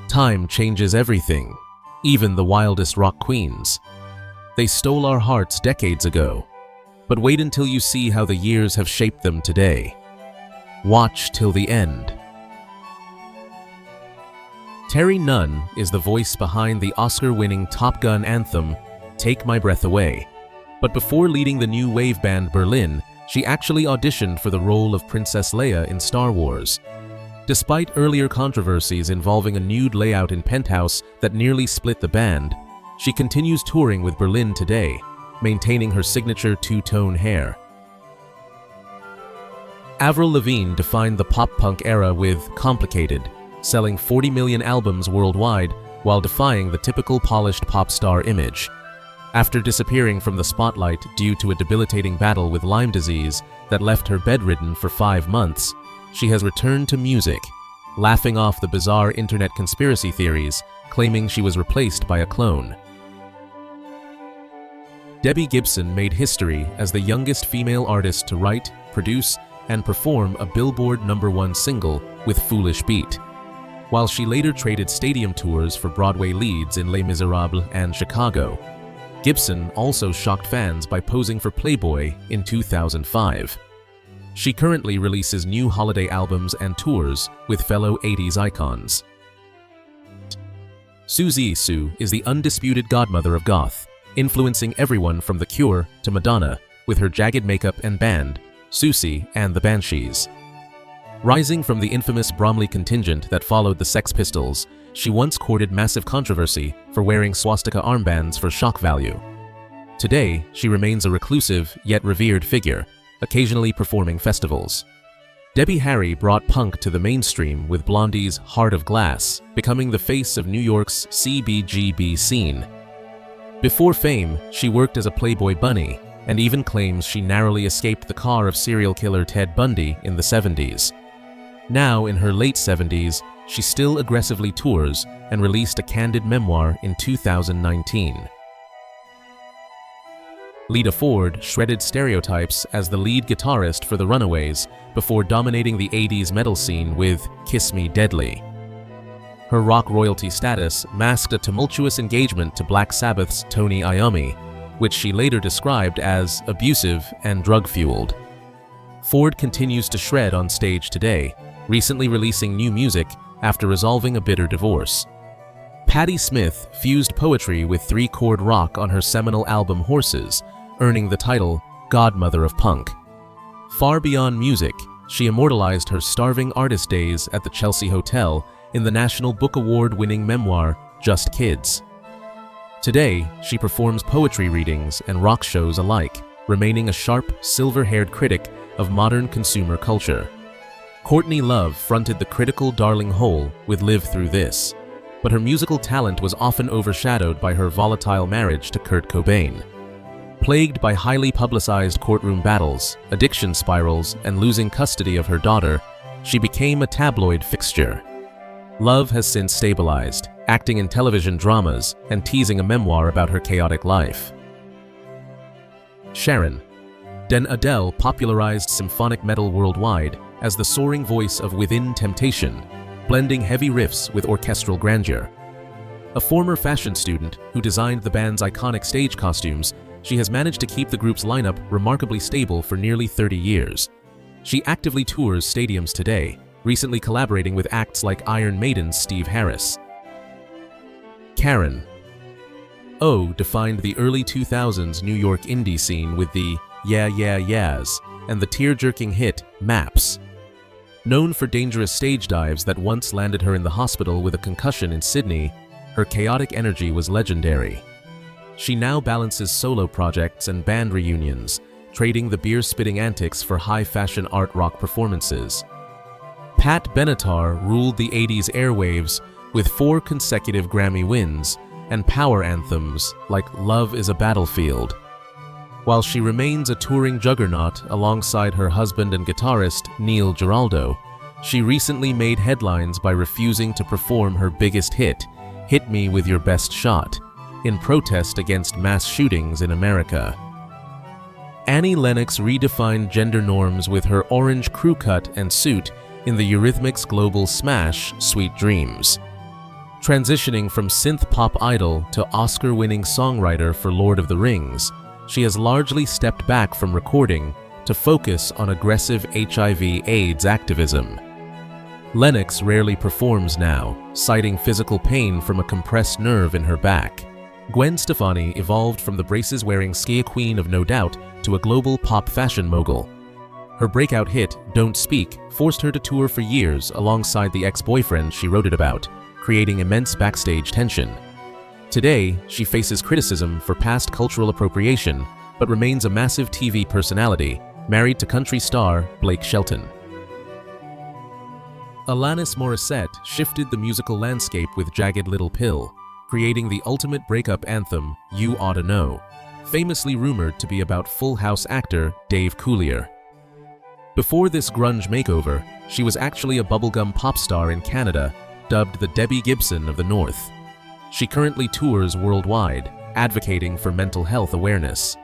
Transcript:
Time changes everything, even the wildest rock queens. They stole our hearts decades ago, but wait until you see how the years have shaped them today. Watch till the end. Terry Nunn is the voice behind the Oscar-winning Top Gun anthem, Take My Breath Away. But before leading the new wave band Berlin, she actually auditioned for the role of Princess Leia in Star Wars. Despite earlier controversies involving a nude layout in Penthouse that nearly split the band, she continues touring with Berlin today, maintaining her signature two-tone hair. Avril Lavigne defined the pop-punk era with Complicated, selling 40 million albums worldwide while defying the typical polished pop star image. After disappearing from the spotlight due to a debilitating battle with Lyme disease that left her bedridden for 5 months, she has returned to music, laughing off the bizarre internet conspiracy theories, claiming she was replaced by a clone. Debbie Gibson made history as the youngest female artist to write, produce, and perform a Billboard #1 single with Foolish Beat, while she later traded stadium tours for Broadway leads in Les Miserables and Chicago. Gibson also shocked fans by posing for Playboy in 2005. She currently releases new holiday albums and tours with fellow 80s icons. Suzy Sue is the undisputed godmother of goth, influencing everyone from The Cure to Madonna with her jagged makeup and band, Susie and the Banshees. Rising from the infamous Bromley contingent that followed the Sex Pistols, she once courted massive controversy for wearing swastika armbands for shock value. Today, she remains a reclusive yet revered figure, occasionally performing festivals. Debbie Harry brought punk to the mainstream with Blondie's Heart of Glass, becoming the face of New York's CBGB scene. Before fame, she worked as a Playboy bunny, and even claims she narrowly escaped the car of serial killer Ted Bundy in the 70s. Now, in her late 70s, she still aggressively tours and released a candid memoir in 2019. Lita Ford shredded stereotypes as the lead guitarist for the Runaways before dominating the 80s metal scene with Kiss Me Deadly. Her rock royalty status masked a tumultuous engagement to Black Sabbath's Tony Iommi, which she later described as abusive and drug-fueled. Ford continues to shred on stage today, recently releasing new music after resolving a bitter divorce. Patti Smith fused poetry with three-chord rock on her seminal album Horses, earning the title Godmother of Punk. Far beyond music, she immortalized her starving artist days at the Chelsea Hotel in the National Book Award-winning memoir Just Kids. Today, she performs poetry readings and rock shows alike, remaining a sharp, silver-haired critic of modern consumer culture. Courtney Love fronted the critical Darling Hole with Live Through This, but her musical talent was often overshadowed by her volatile marriage to Kurt Cobain. Plagued by highly publicized courtroom battles, addiction spirals, and losing custody of her daughter, she became a tabloid fixture. Love has since stabilized, acting in television dramas and teasing a memoir about her chaotic life. Sharon. Den Adele popularized symphonic metal worldwide as the soaring voice of Within Temptation, blending heavy riffs with orchestral grandeur. A former fashion student who designed the band's iconic stage costumes, she has managed to keep the group's lineup remarkably stable for nearly 30 years. She actively tours stadiums today, recently collaborating with acts like Iron Maiden's Steve Harris. Karen. O defined the early 2000s New York indie scene with the Yeah Yeah Yeahs and the tear-jerking hit Maps. Known for dangerous stage dives that once landed her in the hospital with a concussion in Sydney, her chaotic energy was legendary. She now balances solo projects and band reunions, trading the beer-spitting antics for high-fashion art rock performances. Pat Benatar ruled the 80s airwaves with 4 consecutive Grammy wins and power anthems like Love is a Battlefield. While she remains a touring juggernaut alongside her husband and guitarist Neil Giraldo, she recently made headlines by refusing to perform her biggest hit, Hit Me With Your Best Shot, in protest against mass shootings in America. Annie Lennox redefined gender norms with her orange crew cut and suit in the Eurythmics' global smash, Sweet Dreams. Transitioning from synth-pop idol to Oscar-winning songwriter for Lord of the Rings, she has largely stepped back from recording to focus on aggressive HIV/AIDS activism. Lennox rarely performs now, citing physical pain from a compressed nerve in her back. Gwen Stefani evolved from the braces-wearing skier queen of No Doubt to a global pop fashion mogul. Her breakout hit, Don't Speak, forced her to tour for years alongside the ex-boyfriend she wrote it about, creating immense backstage tension. Today, she faces criticism for past cultural appropriation, but remains a massive TV personality, married to country star Blake Shelton. Alanis Morissette shifted the musical landscape with Jagged Little Pill, creating the ultimate breakup anthem, You Oughta Know, famously rumored to be about Full House actor Dave Coulier. Before this grunge makeover, she was actually a bubblegum pop star in Canada, dubbed the Debbie Gibson of the North. She currently tours worldwide, advocating for mental health awareness.